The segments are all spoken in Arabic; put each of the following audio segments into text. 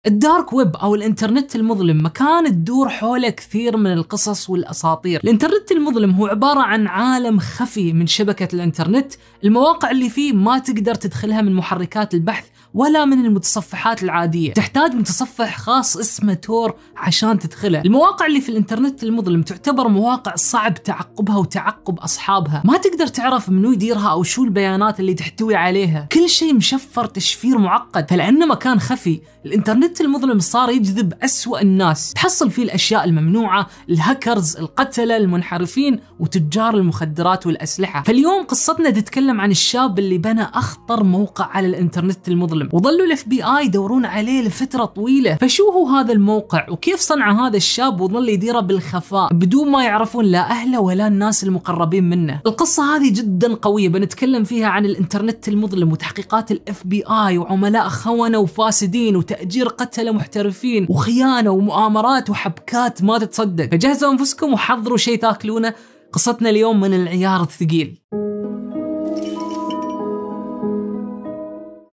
الدارك ويب أو الإنترنت المظلم مكان تدور حوله كثير من القصص والأساطير. الإنترنت المظلم هو عبارة عن عالم خفي من شبكة الإنترنت، المواقع اللي فيه ما تقدر تدخلها من محركات البحث ولا من المتصفحات العادية، تحتاج متصفح خاص اسمه تور عشان تدخله. المواقع اللي في الإنترنت المظلم تعتبر مواقع صعب تعقبها وتعقب أصحابها، ما تقدر تعرف منو يديرها أو شو البيانات اللي تحتوي عليها، كل شيء مشفر تشفير معقد. فلأنه مكان خفي، الإنترنت المظلم صار يجذب أسوأ الناس، تحصل فيه الأشياء الممنوعة، الهاكرز، القتلة، المنحرفين، وتجار المخدرات والأسلحة. فاليوم قصتنا تتكلم عن الشاب اللي بنى أخطر موقع على الإنترنت المظلم، وظلوا ال FBI يدورون عليه لفترة طويلة. فشو هو هذا الموقع وكيف صنع هذا الشاب وظل يديره بالخفاء بدون ما يعرفون لا أهله ولا الناس المقربين منه؟ القصة هذه جدا قوية، بنتكلم فيها عن الإنترنت المظلم وتحقيقات ال FBI وعملاء خونة وفاسدين وتأجير قتلة محترفين وخيانة ومؤامرات وحبكات ما تتصدق. فجهزوا أنفسكم وحضروا شيء تاكلونه، قصتنا اليوم من العيار الثقيل.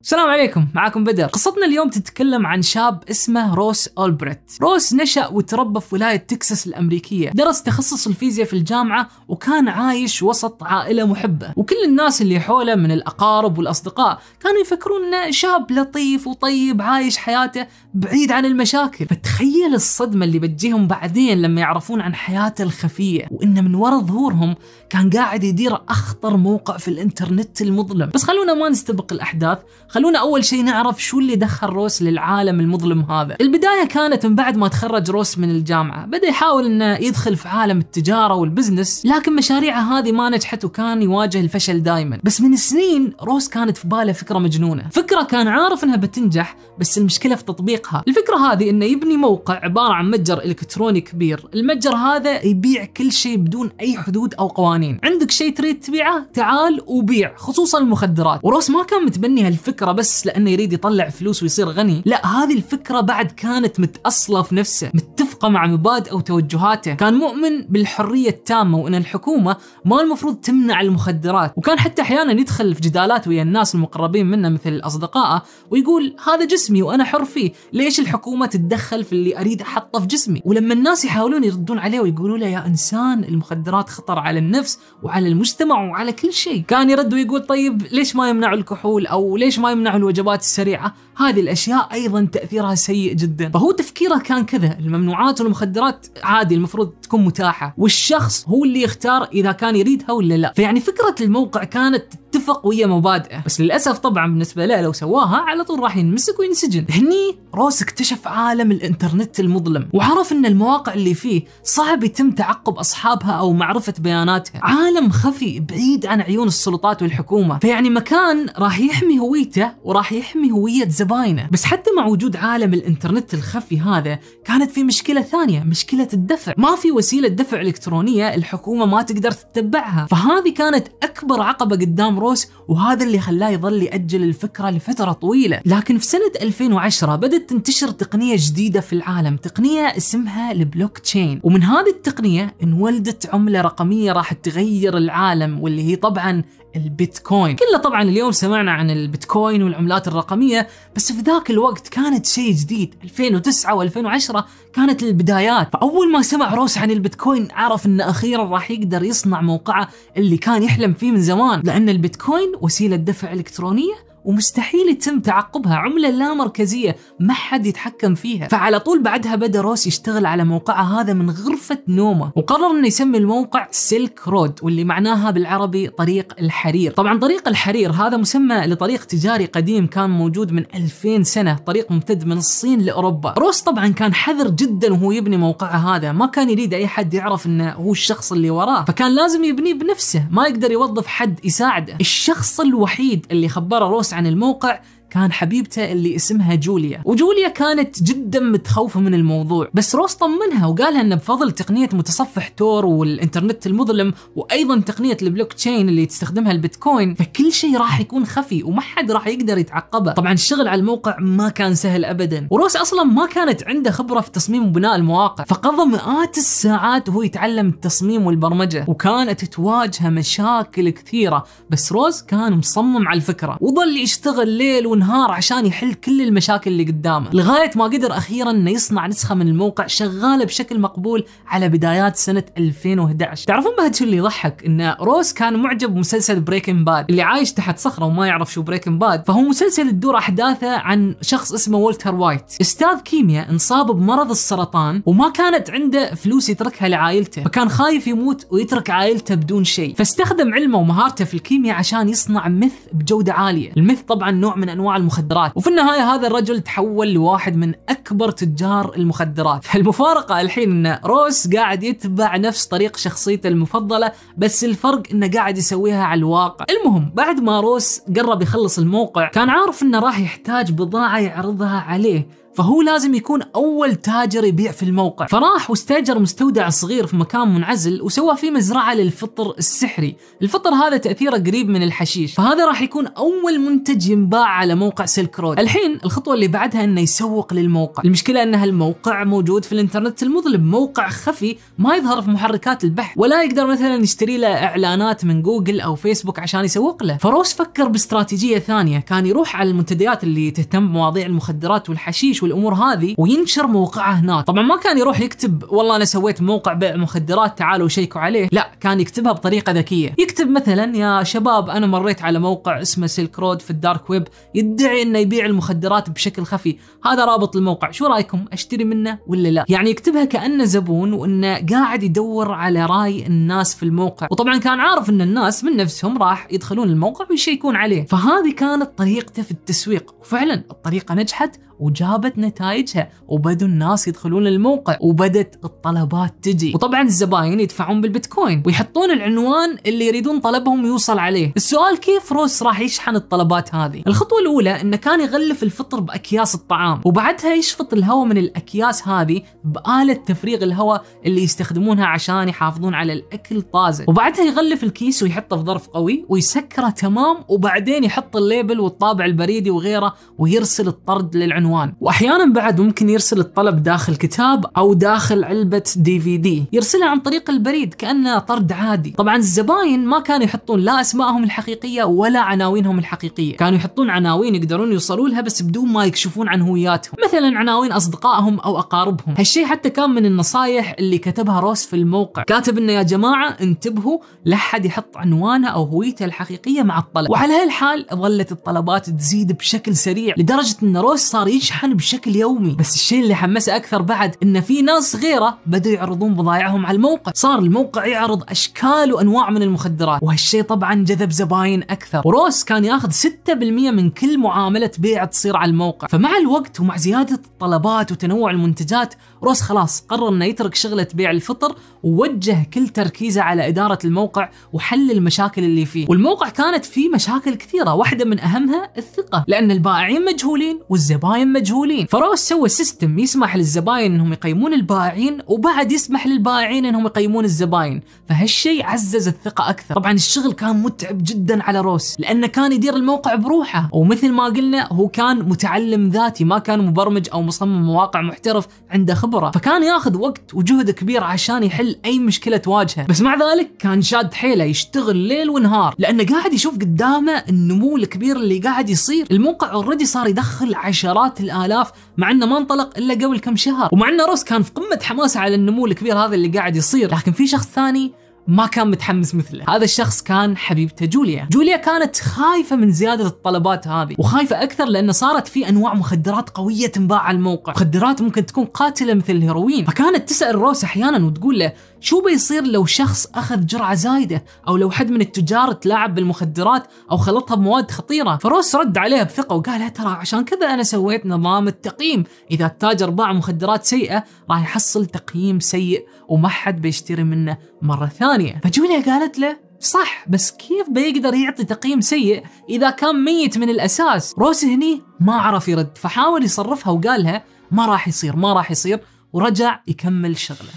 السلام عليكم، معاكم بدر. قصتنا اليوم تتكلم عن شاب اسمه روس أولبريت. روس نشأ وتربى في ولاية تكساس الأمريكية، درس تخصص الفيزياء في الجامعة، وكان عايش وسط عائلة محبة، وكل الناس اللي حوله من الأقارب والأصدقاء كانوا يفكرون إنه شاب لطيف وطيب عايش حياته بعيد عن المشاكل. فتخيل الصدمة اللي بتجيهم بعدين لما يعرفون عن حياته الخفية، وإنه من وراء ظهورهم كان قاعد يدير أخطر موقع في الإنترنت المظلم. بس خلونا ما نستبق الأحداث، خلونا أول شيء نعرف شو اللي دخل روس للعالم المظلم هذا. البداية كانت من بعد ما تخرج روس من الجامعة، بدأ يحاول إنه يدخل في عالم التجارة والبزنس، لكن مشاريعه هذه ما نجحت وكان يواجه الفشل دائما. بس من سنين روس كانت في باله فكرة مجنونة، فكرة كان عارف إنها بتنجح، بس المشكلة في تطبيقها. الفكرة هذه إنه يبني موقع عبارة عن متجر إلكتروني كبير، المتجر هذا يبيع كل شيء بدون أي حدود أو قوانين، عندك شيء تريد تبيعه تعال وبيع، خصوصا المخدرات. وروس ما كان متبني هالفكرة بس لأنه يريد يطلع فلوس ويصير غني، لا، هذه الفكرة بعد كانت متأصلة في نفسه، متفقة مع مبادئه وتوجهاته. كان مؤمن بالحرية التامة وإن الحكومة ما المفروض تمنع المخدرات، وكان حتى أحيانا يدخل في جدالات ويا الناس المقربين منه مثل أصدقائه ويقول هذا جسمي وأنا حر فيه، ليش الحكومة تتدخل في اللي أريد أحطه في جسمي؟ ولما الناس يحاولون يردون عليه ويقولوا له يا إنسان المخدرات خطر على النفس وعلى المجتمع وعلى كل شيء، كان يرد ويقول طيب ليش ما يمنعوا الكحول أو ليش ما يمنعوا الوجبات السريعة؟ هذه الأشياء أيضا تأثيرها سيء جدا. فهو تفكيره كان كذا، الممنوعات والمخدرات عادي المفروض تكون متاحة، والشخص هو اللي يختار إذا كان يريدها ولا لا. فيعني فكرة الموقع كانت تتفق ويا مبادئه، بس للأسف طبعا بالنسبة له لو سواها على طول راح ينمسك وينسجن. هني روس اكتشف عالم الإنترنت المظلم، وعرف إن المواقع اللي فيه صعب يتم تعقب أصحابها أو معرفة بياناتها، عالم خفي بعيد عن عيون السلطات والحكومة. فيعني مكان راح يحمي هويته وراح يحمي هوية زباينه. بس حتى مع وجود عالم الإنترنت الخفي هذا كانت في مشكلة ثانية، مشكلة الدفع. ما في وسيلة دفع إلكترونية الحكومة ما تقدر تتبعها، فهذه كانت أكبر عقبة قدام روس، وهذا اللي خلاه يظل يأجل الفكرة لفترة طويلة. لكن في سنة 2010 بدأت تنتشر تقنية جديدة في العالم، تقنية اسمها البلوك تشين، ومن هذه التقنية انولدت عملة رقمية راح تغير العالم، واللي هي طبعا البيتكوين. كله طبعا اليوم سمعنا عن البيتكوين والعملات الرقمية، بس في ذاك الوقت كانت شيء جديد. 2009 و2010 كانت البدايات. فأول ما سمع روس عن البيتكوين عرف إن أخيرا راح يقدر يصنع موقعه اللي كان يحلم فيه من زمان، لأن البيتكوين وسيلة دفع إلكترونية ومستحيل يتم تعقبها، عملة لا مركزية ما حد يتحكم فيها. فعلى طول بعدها بدأ روس يشتغل على موقعه هذا من غرفة نومه، وقرر انه يسمي الموقع سيلك رود، واللي معناها بالعربي طريق الحرير. طبعا طريق الحرير هذا مسمى لطريق تجاري قديم كان موجود من 2000 سنة، طريق ممتد من الصين لأوروبا. روس طبعا كان حذر جدا وهو يبني موقعه هذا، ما كان يريد اي حد يعرف انه هو الشخص اللي وراه، فكان لازم يبنيه بنفسه، ما يقدر يوظف حد يساعده. الشخص الوحيد اللي خبره روس عن الموقع كان حبيبته اللي اسمها جوليا، وجوليا كانت جدا متخوفة من الموضوع، بس روس طمنها وقالها ان بفضل تقنية متصفح تور والإنترنت المظلم وأيضا تقنية البلوك تشين اللي تستخدمها البيتكوين، فكل شيء راح يكون خفي وما حد راح يقدر يتعقبه. طبعا الشغل على الموقع ما كان سهل أبدا، وروس أصلا ما كانت عنده خبرة في تصميم وبناء المواقع، فقضى مئات الساعات وهو يتعلم التصميم والبرمجة، وكانت تواجهه مشاكل كثيرة، بس روس كان مصمم على الفكرة وظل يشتغل ليل ونهار عشان يحل كل المشاكل اللي قدامه، لغاية ما قدر أخيرا إنه يصنع نسخة من الموقع شغالة بشكل مقبول على بدايات سنة 2011. تعرفون بعد شو اللي يضحك؟ إن روس كان معجب بمسلسل بريكنج باد، اللي عايش تحت صخرة وما يعرف شو بريكنج باد، فهو مسلسل تدور أحداثه عن شخص اسمه والتر وايت، أستاذ كيمياء انصاب بمرض السرطان وما كانت عنده فلوس يتركها لعائلته، فكان خايف يموت ويترك عائلته بدون شيء، فاستخدم علمه ومهارته في الكيمياء عشان يصنع مث بجودة عالية. المث طبعا نوع من أنواع المخدرات، وفي النهاية هذا الرجل تحول لواحد من أكبر تجار المخدرات. فالمفارقة الحين إن روس قاعد يتبع نفس طريق شخصيته المفضلة، بس الفرق إنه قاعد يسويها على الواقع. المهم بعد ما روس قرب يخلص الموقع كان عارف إنه راح يحتاج بضاعة يعرضها عليه، فهو لازم يكون أول تاجر يبيع في الموقع، فراح واستأجر مستودع صغير في مكان منعزل وسوى فيه مزرعة للفطر السحري. الفطر هذا تأثيره قريب من الحشيش، فهذا راح يكون أول منتج ينباع على موقع سيلك رود. الحين الخطوة اللي بعدها إنه يسوق للموقع. المشكلة إن هالموقع موجود في الإنترنت المظلم، موقع خفي ما يظهر في محركات البحث، ولا يقدر مثلا يشتري له إعلانات من جوجل أو فيسبوك عشان يسوق له. فروس فكر باستراتيجية ثانية، كان يروح على المنتديات اللي تهتم بمواضيع المخدرات والحشيش والامور هذه وينشر موقعه هناك. طبعا ما كان يروح يكتب والله انا سويت موقع بيع مخدرات تعالوا شيكوا عليه، لا، كان يكتبها بطريقه ذكيه. يكتب مثلا يا شباب انا مريت على موقع اسمه سيلك رود في الدارك ويب يدعي انه يبيع المخدرات بشكل خفي، هذا رابط الموقع، شو رايكم اشتري منه ولا لا؟ يعني يكتبها كانه زبون وانه قاعد يدور على راي الناس في الموقع، وطبعا كان عارف ان الناس من نفسهم راح يدخلون الموقع ويشيكون عليه. فهذه كانت طريقته في التسويق، وفعلا الطريقه نجحت وجابت نتائجها، وبدوا الناس يدخلون الموقع وبدت الطلبات تجي، وطبعا الزباين يدفعون بالبيتكوين ويحطون العنوان اللي يريدون طلبهم يوصل عليه. السؤال كيف روس راح يشحن الطلبات هذه؟ الخطوة الأولى إنه كان يغلف الفطر بأكياس الطعام، وبعدها يشفط الهواء من الأكياس هذه بآلة تفريغ الهواء اللي يستخدمونها عشان يحافظون على الأكل طازج، وبعدها يغلف الكيس ويحطه في ظرف قوي ويسكره تمام، وبعدين يحط الليبل والطابع البريدي وغيره ويرسل الطرد للعنوان. واحيانا بعد ممكن يرسل الطلب داخل كتاب او داخل علبة DVD، يرسلها عن طريق البريد كأنه طرد عادي. طبعا الزباين ما كانوا يحطون لا اسمائهم الحقيقية ولا عناوينهم الحقيقية، كانوا يحطون عناوين يقدرون يوصلوا لها بس بدون ما يكشفون عن هوياتهم، مثلا عناوين اصدقائهم او اقاربهم. هالشيء حتى كان من النصائح اللي كتبها روس في الموقع، كاتب انه يا جماعة انتبهوا لا حد يحط عنوانه او هويته الحقيقية مع الطلب. وعلى هالحال ظلت الطلبات تزيد بشكل سريع لدرجة ان روس صار يشحن بشكل يومي. بس الشيء اللي حمسه اكثر بعد ان في ناس غيره بدوا يعرضون بضائعهم على الموقع، صار الموقع يعرض اشكال وانواع من المخدرات، وهالشيء طبعا جذب زباين اكثر. وروس كان ياخذ 6% من كل معاملة بيع تصير على الموقع. فمع الوقت ومع زيادة الطلبات وتنوع المنتجات، روس خلاص قرر انه يترك شغلة بيع الفطر ووجه كل تركيزه على إدارة الموقع وحل المشاكل اللي فيه. والموقع كانت فيه مشاكل كثيرة، واحدة من أهمها الثقة، لأن البائعين مجهولين والزباين مجهولين. فروس سوى سيستم يسمح للزباين انهم يقيمون البائعين، وبعد يسمح للبائعين انهم يقيمون الزباين، فهالشيء عزز الثقة أكثر. طبعا الشغل كان متعب جدا على روس لأنه كان يدير الموقع بروحه، ومثل ما قلنا هو كان متعلم ذاتي، ما كان مبرمج أو مصمم مواقع محترف عنده خبرة، فكان ياخذ وقت وجهد كبير عشان يحل أي مشكلة تواجهه. بس مع ذلك كان شاد حيله يشتغل ليل ونهار لأنه قاعد يشوف قدامه النمو الكبير اللي قاعد يصير. الموقع اوريدي صار يدخل عشرات الآلاف مع انه ما انطلق الا قبل كم شهر، ومع انه روس كان في قمة حماسه على النمو الكبير هذا اللي قاعد يصير، لكن في شخص ثاني ما كان متحمس مثله. هذا الشخص كان حبيبته جوليا. جوليا كانت خايفة من زيادة الطلبات هذه، وخايفة أكثر لأن صارت في أنواع مخدرات قوية تنباع على الموقع، مخدرات ممكن تكون قاتلة مثل الهيروين. فكانت تسأل روس أحيانا وتقول له شو بيصير لو شخص أخذ جرعة زايدة، أو لو حد من التجار تلاعب بالمخدرات أو خلطها بمواد خطيرة. فروس رد عليها بثقة وقال ترى عشان كذا أنا سويت نظام التقييم، إذا التاجر باع مخدرات سيئة راح يحصل تقييم سيء وما حد بيشتري منه مرة ثانية. فجوليا قالت له صح، بس كيف بيقدر يعطي تقييم سيء إذا كان ميت من الأساس؟ روس هني ما عرف يرد، فحاول يصرفها وقالها ما راح يصير ما راح يصير، ورجع يكمل شغله.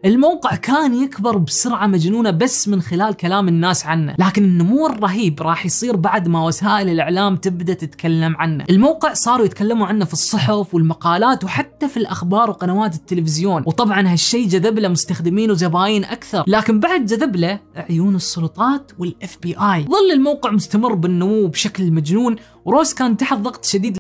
الموقع كان يكبر بسرعة مجنونة بس من خلال كلام الناس عنه، لكن النمو الرهيب راح يصير بعد ما وسائل الإعلام تبدأ تتكلم عنه. الموقع صاروا يتكلموا عنه في الصحف والمقالات وحتى في الأخبار وقنوات التلفزيون، وطبعا هالشيء جذب له مستخدمين وزباين أكثر، لكن بعد جذب له عيون السلطات والFBI. ظل الموقع مستمر بالنمو بشكل مجنون، وروس كان تحت ضغط شديد